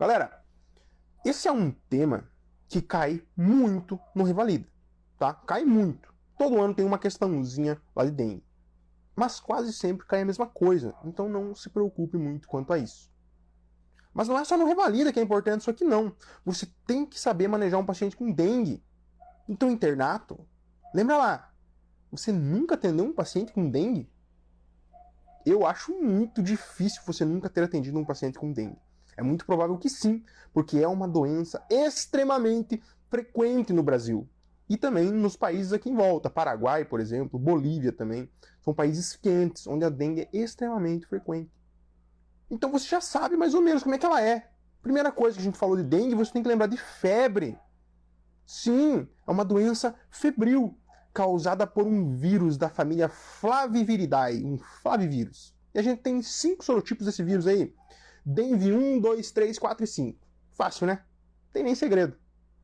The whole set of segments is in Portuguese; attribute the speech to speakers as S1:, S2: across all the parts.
S1: Galera, esse é um tema que cai muito no Revalida, tá? Cai muito. Todo ano tem uma questãozinha lá de dengue. Mas quase sempre cai a mesma coisa, então não se preocupe muito quanto a isso. Mas não é só no Revalida que é importante isso aqui não. Você tem que saber manejar um paciente com dengue. No teu internato, lembra lá, você nunca atendeu um paciente com dengue? Eu acho muito difícil você nunca ter atendido um paciente com dengue. É muito provável que sim, porque é uma doença extremamente frequente no Brasil. E também nos países aqui em volta, Paraguai, por exemplo, Bolívia também. São países quentes, onde a dengue é extremamente frequente. Então você já sabe mais ou menos como é que ela é. Primeira coisa que a gente falou de dengue, você tem que lembrar de febre. Sim, é uma doença febril, causada por um vírus da família Flaviviridae, um flavivírus. E a gente tem 5 sorotipos desse vírus aí. Dengue 1, 2, 3, 4 e 5. Fácil, né? Não tem nem segredo.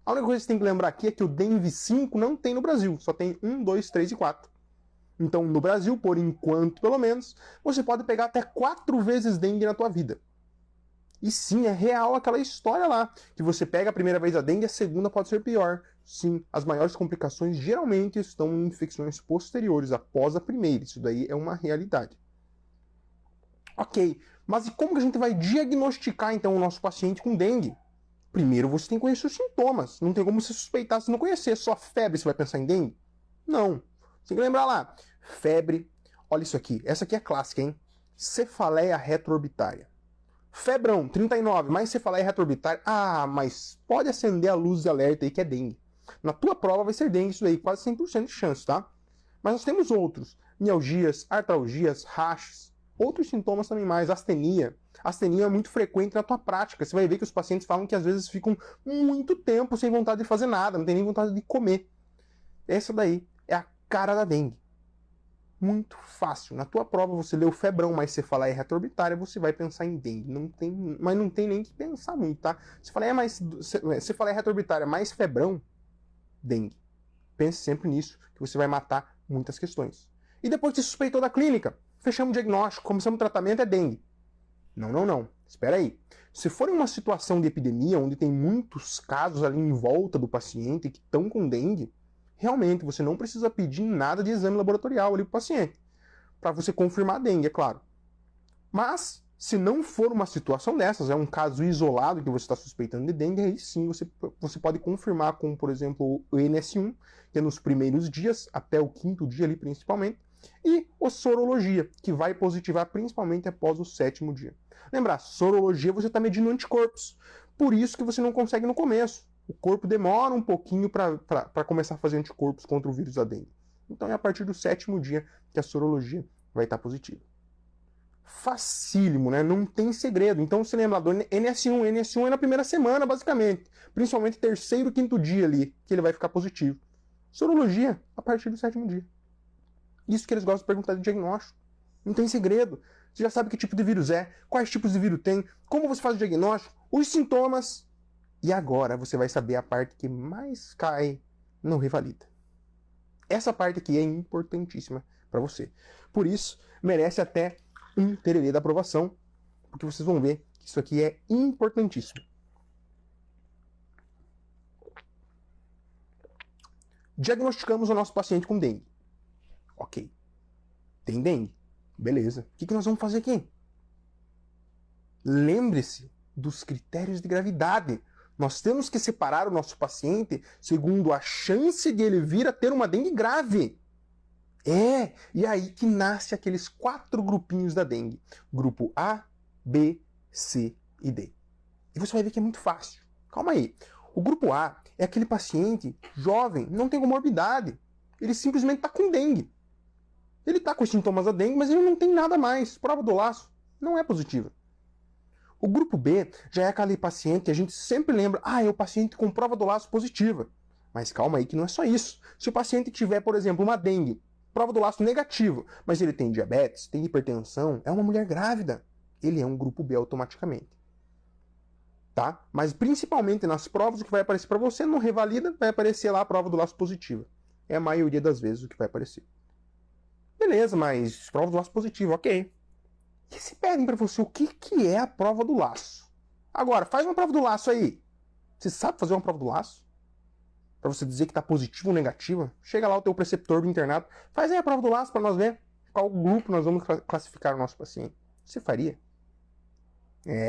S1: A única coisa que você tem que lembrar aqui é que o Dengue 5 não tem no Brasil, só tem 1, 2, 3 e 4. Então, no Brasil, por enquanto, pelo menos, você pode pegar até 4 vezes dengue na tua vida. E sim, é real aquela história lá, que você pega a primeira vez a dengue, a segunda pode ser pior. Sim, as maiores complicações geralmente estão em infecções posteriores, após a primeira. Isso daí é uma realidade. Ok, mas e como que a gente vai diagnosticar, então, o nosso paciente com dengue? Primeiro, você tem que conhecer os sintomas. Não tem como você suspeitar se não conhecer. Só febre você vai pensar em dengue? Não. Você tem que lembrar lá. Febre. Olha isso aqui. Essa aqui é clássica, hein? Cefaleia retroorbitária. Febrão, 39, mais cefaleia retroorbitária. Ah, mas pode acender a luz de alerta aí que é dengue. Na tua prova vai ser dengue isso daí, quase 100% de chance, tá? Mas nós temos outros. Mialgias, artralgias, rachas. Outros sintomas também mais. Astenia. Astenia é muito frequente na tua prática. Você vai ver que os pacientes falam que às vezes ficam muito tempo sem vontade de fazer nada, não tem nem vontade de comer. Essa daí é a cara da dengue. Muito fácil. Na tua prova você lê o febrão mais cefaleia retroorbitária, você vai pensar em dengue. Mas não tem nem que pensar muito, tá? Cefaleia retroorbitária mais febrão, dengue. Pense sempre nisso, que você vai matar muitas questões. E depois que suspeitou da clínica, fechamos o diagnóstico, começamos o tratamento, é dengue. Não. Espera aí. Se for em uma situação de epidemia, onde tem muitos casos ali em volta do paciente que estão com dengue, realmente você não precisa pedir nada de exame laboratorial ali para o paciente, para você confirmar a dengue, é claro. Mas, se não for uma situação dessas, é um caso isolado que você está suspeitando de dengue, aí sim você pode confirmar com, por exemplo, o NS1, que é nos primeiros dias, até o 5º dia ali principalmente, e a sorologia, que vai positivar principalmente após o 7º dia. Lembrar, sorologia você está medindo anticorpos, por isso que você não consegue no começo. O corpo demora um pouquinho para começar a fazer anticorpos contra o vírus da dengue. Então é a partir do 7º dia que a sorologia vai estar positiva. Facílimo, né? Não tem segredo. Então você lembra do NS1. NS1 é na primeira semana, basicamente. Principalmente 3º, 5º dia ali, que ele vai ficar positivo. Sorologia, a partir do 7º dia. Isso que eles gostam de perguntar de diagnóstico. Não tem segredo. Você já sabe que tipo de vírus é, quais tipos de vírus tem, como você faz o diagnóstico, os sintomas. E agora você vai saber a parte que mais cai no Revalida. Essa parte aqui é importantíssima para você. Por isso, merece até um tererê da aprovação, porque vocês vão ver que isso aqui é importantíssimo. Diagnosticamos o nosso paciente com dengue. Ok. Tem dengue. Beleza. O que nós vamos fazer aqui? Lembre-se dos critérios de gravidade. Nós temos que separar o nosso paciente segundo a chance de ele vir a ter uma dengue grave. E aí que nasce aqueles 4 grupinhos da dengue. Grupo A, B, C e D. E você vai ver que é muito fácil. Calma aí. O grupo A é aquele paciente jovem, não tem comorbidade. Ele simplesmente está com dengue. Ele está com os sintomas da dengue, mas ele não tem nada mais. Prova do laço não é positiva. O grupo B já é aquele paciente que a gente sempre lembra, é o paciente com prova do laço positiva. Mas calma aí que não é só isso. Se o paciente tiver, por exemplo, uma dengue, prova do laço negativa, mas ele tem diabetes, tem hipertensão, é uma mulher grávida, ele é um grupo B automaticamente. Tá? Mas principalmente nas provas, o que vai aparecer para você não revalida, vai aparecer lá a prova do laço positiva. É a maioria das vezes o que vai aparecer. Beleza, mas prova do laço positiva, ok. E se pedem para você o que é a prova do laço? Agora, faz uma prova do laço aí. Você sabe fazer uma prova do laço? Para você dizer que está positiva ou negativa? Chega lá o teu preceptor do internato, faz aí a prova do laço para nós ver qual grupo nós vamos classificar o nosso paciente. Você faria?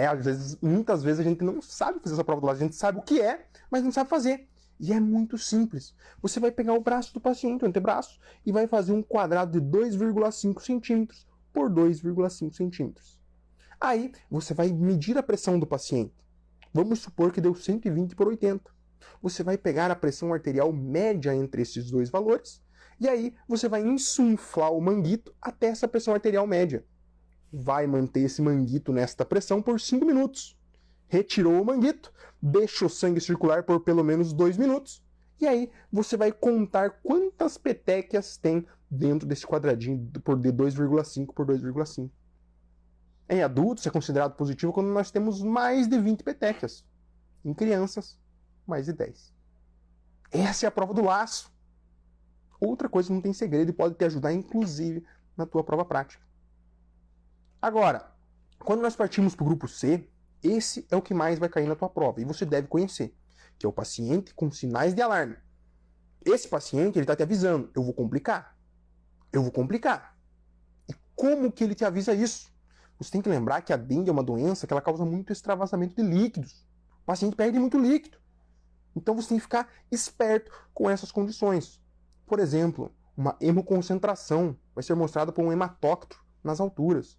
S1: Às vezes, muitas vezes a gente não sabe fazer essa prova do laço. A gente sabe o que é, mas não sabe fazer. E é muito simples. Você vai pegar o braço do paciente, o antebraço, e vai fazer um quadrado de 2,5 centímetros por 2,5 centímetros. Aí, você vai medir a pressão do paciente. Vamos supor que deu 120 por 80. Você vai pegar a pressão arterial média entre esses dois valores, e aí você vai insuflar o manguito até essa pressão arterial média. Vai manter esse manguito nesta pressão por 5 minutos. Retirou o manguito, deixa o sangue circular por pelo menos 2 minutos, e aí você vai contar quantas petequias tem dentro desse quadradinho de 2,5 por 2,5. Em adultos é considerado positivo quando nós temos mais de 20 petequias. Em crianças, mais de 10. Essa é a prova do laço. Outra coisa que não tem segredo e pode te ajudar, inclusive, na tua prova prática. Agora, quando nós partimos para o grupo C, esse é o que mais vai cair na tua prova, e você deve conhecer, que é o paciente com sinais de alarme. Esse paciente, ele está te avisando, eu vou complicar. Eu vou complicar. E como que ele te avisa isso? Você tem que lembrar que a dengue é uma doença que ela causa muito extravasamento de líquidos. O paciente perde muito líquido. Então você tem que ficar esperto com essas condições. Por exemplo, uma hemoconcentração vai ser mostrada por um hematócito nas alturas.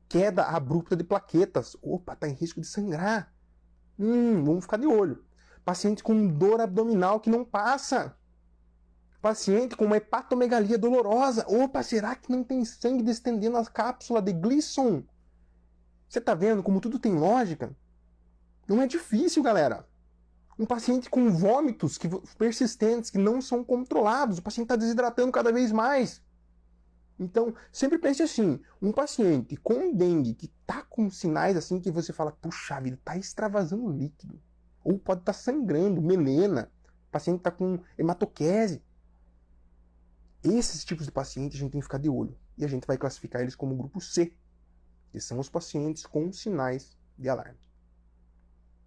S1: Queda abrupta de plaquetas. Opa, está em risco de sangrar. Vamos ficar de olho. Paciente com dor abdominal que não passa. Paciente com uma hepatomegalia dolorosa. Opa, será que não tem sangue distendendo a cápsula de Gleason? Você está vendo como tudo tem lógica? Não é difícil, galera. Um paciente com vômitos persistentes que não são controlados. O paciente está desidratando cada vez mais. Então, sempre pense assim, um paciente com dengue que está com sinais assim que você fala, puxa vida, está extravasando líquido. Ou pode estar sangrando, melena. O paciente está com hematoquese. Esses tipos de pacientes a gente tem que ficar de olho. E a gente vai classificar eles como grupo C, que são os pacientes com sinais de alarme.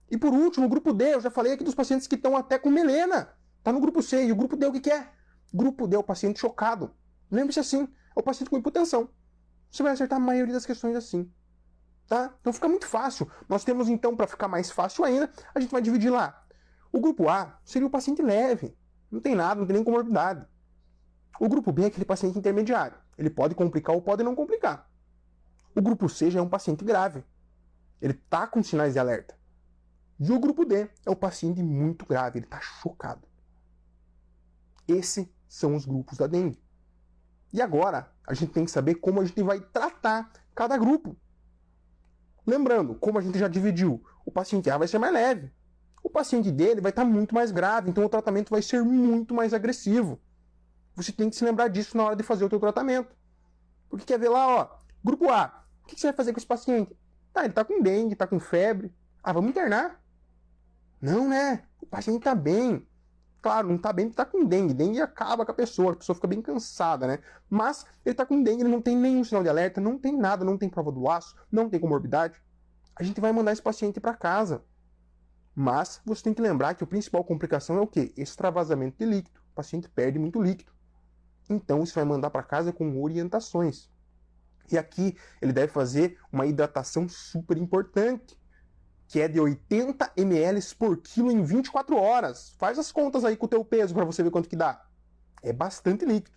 S1: E por último, o grupo D, eu já falei aqui dos pacientes que estão até com melena. Está no grupo C. E o grupo D o que é? Grupo D é o paciente chocado. Lembre-se assim, é o paciente com hipotensão. Você vai acertar a maioria das questões assim. Tá? Então fica muito fácil. Nós temos então, para ficar mais fácil ainda, a gente vai dividir lá. O grupo A seria o paciente leve. Não tem nada, não tem nem comorbidade. O grupo B é aquele paciente intermediário. Ele pode complicar ou pode não complicar. O grupo C já é um paciente grave. Ele está com sinais de alerta. E o grupo D é o paciente muito grave, ele está chocado. Esses são os grupos da dengue. E agora, a gente tem que saber como a gente vai tratar cada grupo. Lembrando, como a gente já dividiu, o paciente A vai ser mais leve. O paciente D ele vai estar muito mais grave, então o tratamento vai ser muito mais agressivo. Você tem que se lembrar disso na hora de fazer o teu tratamento. Porque quer ver lá, ó, grupo A, o que você vai fazer com esse paciente? Ele está com dengue, está com febre. Vamos internar. Não, né? O paciente está bem. Claro, não está bem porque está com dengue. Dengue acaba com a pessoa fica bem cansada, né? Mas ele está com dengue, ele não tem nenhum sinal de alerta, não tem nada, não tem prova do laço, não tem comorbidade. A gente vai mandar esse paciente para casa. Mas você tem que lembrar que a principal complicação é o quê? Extravasamento de líquido. O paciente perde muito líquido. Então, isso vai mandar para casa com orientações. E aqui ele deve fazer uma hidratação super importante, que é de 80 ml por quilo em 24 horas. Faz as contas aí com o teu peso para você ver quanto que dá. É bastante líquido.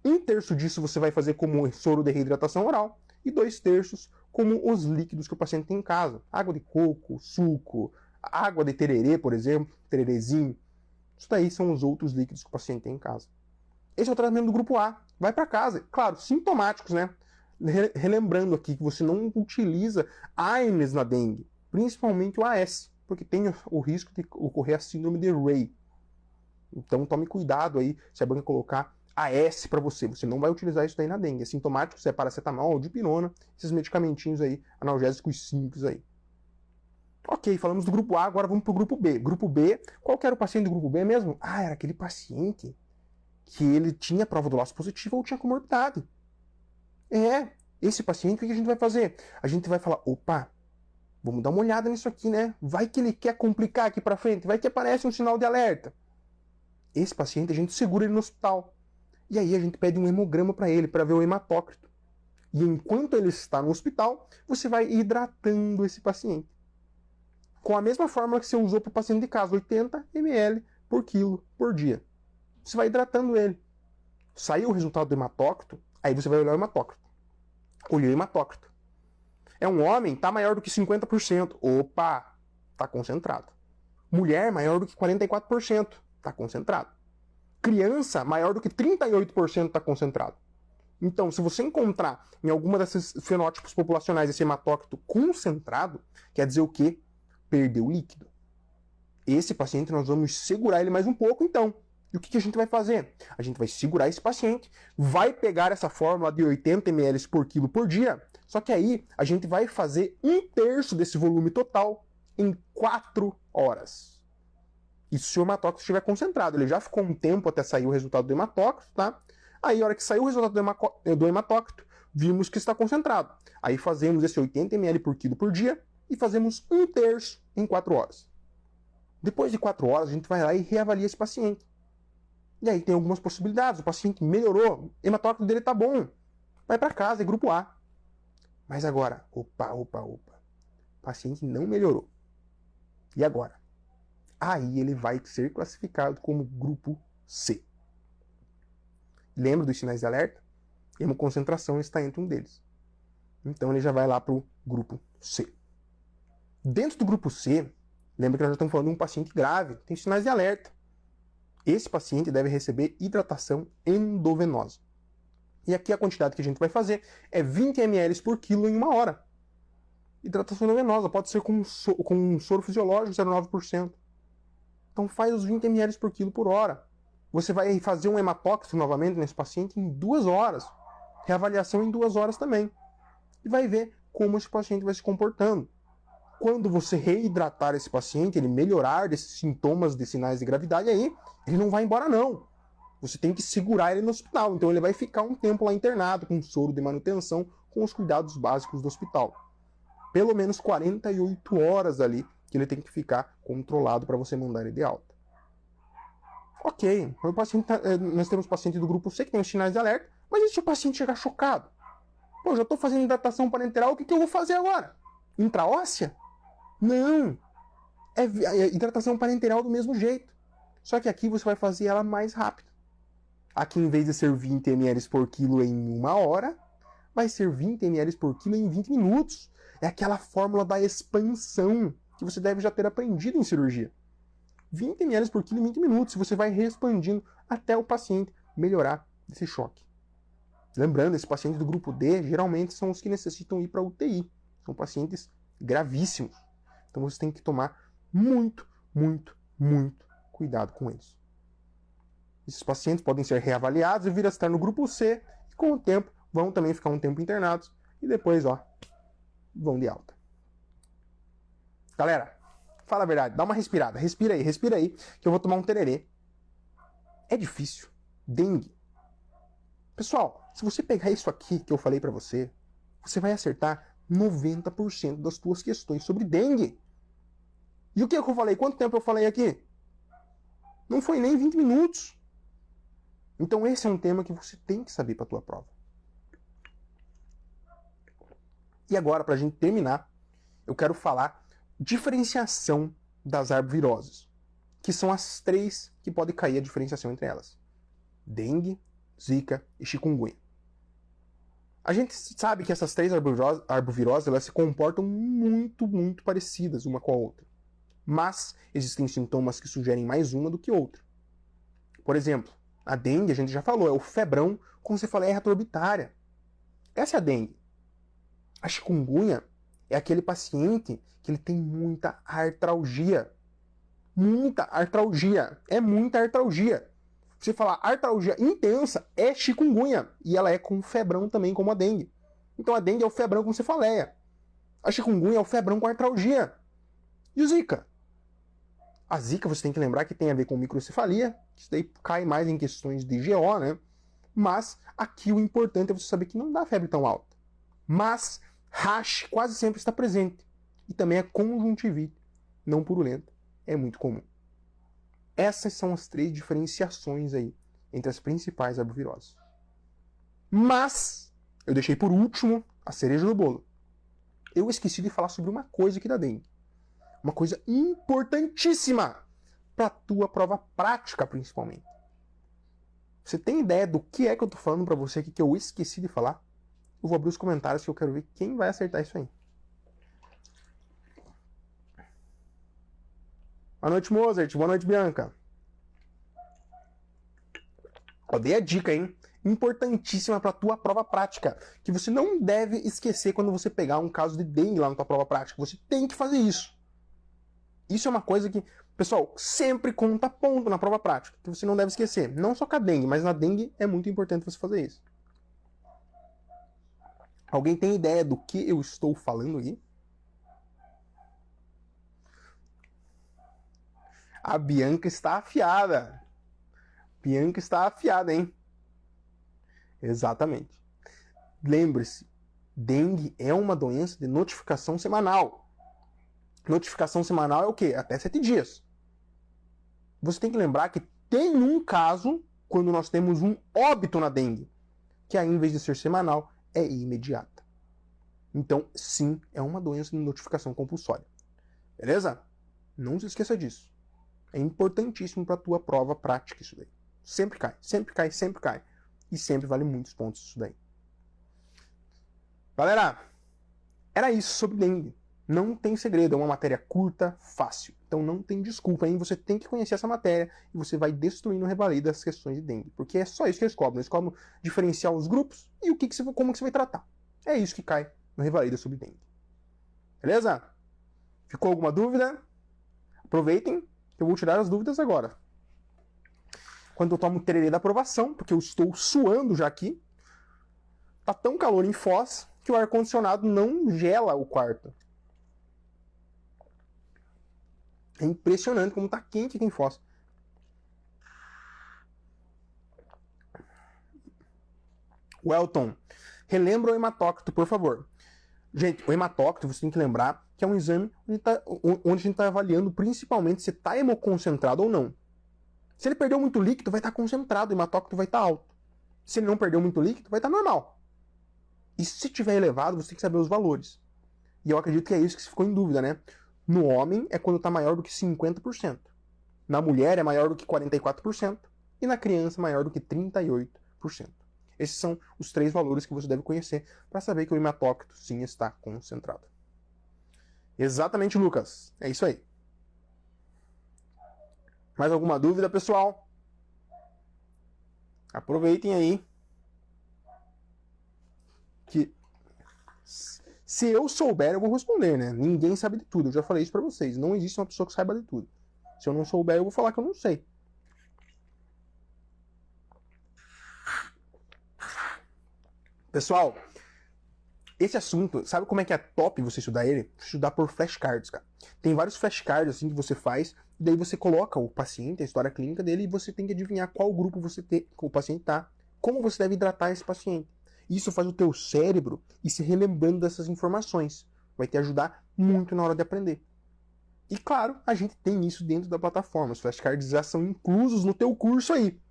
S1: 1/3 disso você vai fazer como soro de reidratação oral e 2/3 como os líquidos que o paciente tem em casa. Água de coco, suco, água de tererê, por exemplo, tererezinho. Isso daí são os outros líquidos que o paciente tem em casa. Esse é o tratamento do grupo A. Vai para casa. Claro, sintomáticos, né? Relembrando aqui que você não utiliza AINES na dengue, principalmente o AS, porque tem o risco de ocorrer a síndrome de Rey. Então tome cuidado aí se a banca colocar AS para você. Você não vai utilizar isso daí na dengue. É sintomático, é paracetamol, dipirona, esses medicamentinhos aí, analgésicos simples aí. Ok, falamos do grupo A, agora vamos para o grupo B. Grupo B, qual que era o paciente do grupo B mesmo? Era aquele paciente que ele tinha prova do laço positiva ou tinha comorbidade. Esse paciente, o que a gente vai fazer? A gente vai falar, opa, Vamos dar uma olhada nisso aqui, né? Vai que ele quer complicar aqui pra frente, vai que aparece um sinal de alerta. Esse paciente, a gente segura ele no hospital. E aí a gente pede um hemograma para ele, para ver o hematócrito. E enquanto ele está no hospital, você vai hidratando esse paciente. Com a mesma fórmula que você usou para o paciente de casa, 80 ml por quilo por dia. Você vai hidratando ele. Saiu o resultado do hematócrito, aí você vai olhar o hematócrito. Olhou o hematócrito. É um homem, está maior do que 50%. Opa, está concentrado. Mulher, maior do que 44%. Está concentrado. Criança, maior do que 38% está concentrado. Então, se você encontrar em alguma desses fenótipos populacionais esse hematócrito concentrado, quer dizer o quê? Perdeu líquido. Esse paciente nós vamos segurar ele mais um pouco, então. E o que a gente vai fazer? A gente vai segurar esse paciente, vai pegar essa fórmula de 80 ml por quilo por dia, só que aí a gente vai fazer 1/3 desse volume total em 4 horas. Isso se o hematócrito estiver concentrado. Ele já ficou um tempo até sair o resultado do hematócrito, tá? Aí, a hora que saiu o resultado do hematócrito, vimos que está concentrado. Aí fazemos esse 80 ml por quilo por dia e fazemos 1/3 em 4 horas. Depois de 4 horas, a gente vai lá e reavalia esse paciente. E aí tem algumas possibilidades. O paciente melhorou, o hematócrito dele está bom. Vai para casa, é grupo A. Mas agora, opa. O paciente não melhorou. E agora? Aí ele vai ser classificado como grupo C. Lembra dos sinais de alerta? Hemoconcentração está entre um deles. Então ele já vai lá para o grupo C. Dentro do grupo C, lembra que nós já estamos falando de um paciente grave, tem sinais de alerta. Esse paciente deve receber hidratação endovenosa. E aqui a quantidade que a gente vai fazer é 20 ml por quilo em 1 hora. Hidratação endovenosa pode ser com um soro fisiológico 0,9%. Então faz os 20 ml por quilo por hora. Você vai fazer um hematócrito novamente nesse paciente em 2 horas. Reavaliação em 2 horas também. E vai ver como esse paciente vai se comportando. Quando você reidratar esse paciente, ele melhorar desses sintomas de sinais de gravidade, aí ele não vai embora não. Você tem que segurar ele no hospital. Então ele vai ficar um tempo lá internado, com soro de manutenção, com os cuidados básicos do hospital. Pelo menos 48 horas ali que ele tem que ficar controlado para você mandar ele de alta. Ok, nós temos paciente do grupo C que tem os sinais de alerta, mas e se o paciente chegar chocado? Pô, já estou fazendo hidratação parenteral, o que eu vou fazer agora? Intraóssea? Não! É hidratação parenteral do mesmo jeito. Só que aqui você vai fazer ela mais rápido. Aqui, em vez de ser 20 ml por quilo em 1 hora, vai ser 20 ml por quilo em 20 minutos. É aquela fórmula da expansão que você deve já ter aprendido em cirurgia. 20 ml por quilo em 20 minutos. Você vai expandindo até o paciente melhorar desse choque. Lembrando, esse paciente do grupo D geralmente são os que necessitam ir para UTI. São pacientes gravíssimos. Então você tem que tomar muito cuidado com eles. Esses pacientes podem ser reavaliados e vir a estar no grupo C. E com o tempo vão também ficar um tempo internados. E depois, vão de alta. Galera, fala a verdade, dá uma respirada. Respira aí, que eu vou tomar um tererê. É difícil. Dengue. Pessoal, se você pegar isso aqui que eu falei pra você, você vai acertar 90% das suas questões sobre dengue. E o que eu falei? Quanto tempo eu falei aqui? Não foi nem 20 minutos. Então esse é um tema que você tem que saber para a tua prova. E agora, para a gente terminar, eu quero falar diferenciação das arboviroses, que são as 3 que pode cair a diferenciação entre elas: dengue, zika e chikungunya. A gente sabe que essas 3 arboviroses elas se comportam muito parecidas uma com a outra. Mas existem sintomas que sugerem mais uma do que outra. Por exemplo, a dengue, a gente já falou, é o febrão com cefaleia retroorbitária. Essa é a dengue. A chikungunya é aquele paciente que ele tem muita artralgia. Muita artralgia. É muita artralgia. Se falar artralgia intensa, é chikungunya. E ela é com febrão também, como a dengue. Então a dengue é o febrão com cefaleia. A chikungunya é o febrão com artralgia. E o zika? A zika, você tem que lembrar que tem a ver com microcefalia, que isso daí cai mais em questões de GO, né? Mas aqui o importante é você saber que não dá febre tão alta. Mas rash quase sempre está presente. e também a conjuntivite não purulenta é muito comum. Essas são as 3 diferenciações aí entre as principais arboviroses. Mas eu deixei por último a cereja do bolo. Eu esqueci de falar sobre uma coisa aqui da dengue. Uma coisa importantíssima para a tua prova prática, principalmente. Você tem ideia do que é que eu tô falando para você aqui que eu esqueci de falar? Eu vou abrir os comentários que eu quero ver quem vai acertar isso aí. Boa noite, Mozart. Boa noite, Bianca. Eu dei a dica, hein? Importantíssima para a tua prova prática, que você não deve esquecer quando você pegar um caso de dengue lá na tua prova prática. Você tem que fazer isso. Isso é uma coisa que, pessoal, sempre conta ponto na prova prática, que você não deve esquecer. Não só com a dengue, mas na dengue é muito importante você fazer isso. Alguém tem ideia do que eu estou falando aí? A Bianca está afiada. Bianca está afiada, hein? Exatamente. Lembre-se, dengue é uma doença de notificação semanal. Notificação semanal é o quê? Até 7 dias. Você tem que lembrar que tem um caso, quando nós temos um óbito na dengue, que aí, em vez de ser semanal, é imediata. Então, sim, é uma doença de notificação compulsória. Beleza? Não se esqueça disso. É importantíssimo para a tua prova prática isso daí. Sempre cai, sempre cai, sempre cai. E sempre vale muitos pontos isso daí. Galera, era isso sobre dengue. Não tem segredo, é uma matéria curta, fácil. Então não tem desculpa, hein? Você tem que conhecer essa matéria e você vai destruir no Revalida as questões de dengue. Porque é só isso que eles cobram. Eles cobram diferenciar os grupos e como que você vai tratar. É isso que cai no Revalida sobre dengue. Beleza? Ficou alguma dúvida? Aproveitem que eu vou tirar as dúvidas agora. Quando eu tomo o tererê da aprovação, porque eu estou suando já aqui, tá tão calor em Foz que o ar-condicionado não gela o quarto. É impressionante como tá quente aqui em Foz. Welton, relembra o hematócrito, por favor. Gente, o hematócrito, você tem que lembrar que é um exame onde a gente está avaliando principalmente se está hemoconcentrado ou não. Se ele perdeu muito líquido, vai estar concentrado, o hematócrito vai estar alto. Se ele não perdeu muito líquido, vai estar normal. E se tiver elevado, você tem que saber os valores. E eu acredito que é isso que você ficou em dúvida, né? No homem é quando está maior do que 50%. Na mulher é maior do que 44%. E na criança maior do que 38%. Esses são os 3 valores que você deve conhecer para saber que o hematócrito sim está concentrado. Exatamente, Lucas. É isso aí. Mais alguma dúvida, pessoal? Aproveitem aí. Que se eu souber, eu vou responder, né? Ninguém sabe de tudo. Eu já falei isso pra vocês. Não existe uma pessoa que saiba de tudo. Se eu não souber, eu vou falar que eu não sei. Pessoal, esse assunto, sabe como é que é top você estudar ele? Estudar por flashcards, cara. Tem vários flashcards assim que você faz, e daí você coloca o paciente, a história clínica dele, e você tem que adivinhar qual grupo o paciente tá, como você deve hidratar esse paciente. Isso faz o teu cérebro ir se relembrando dessas informações. Vai te ajudar muito na hora de aprender. E claro, a gente tem isso dentro da plataforma. Os flashcards já são inclusos no teu curso aí.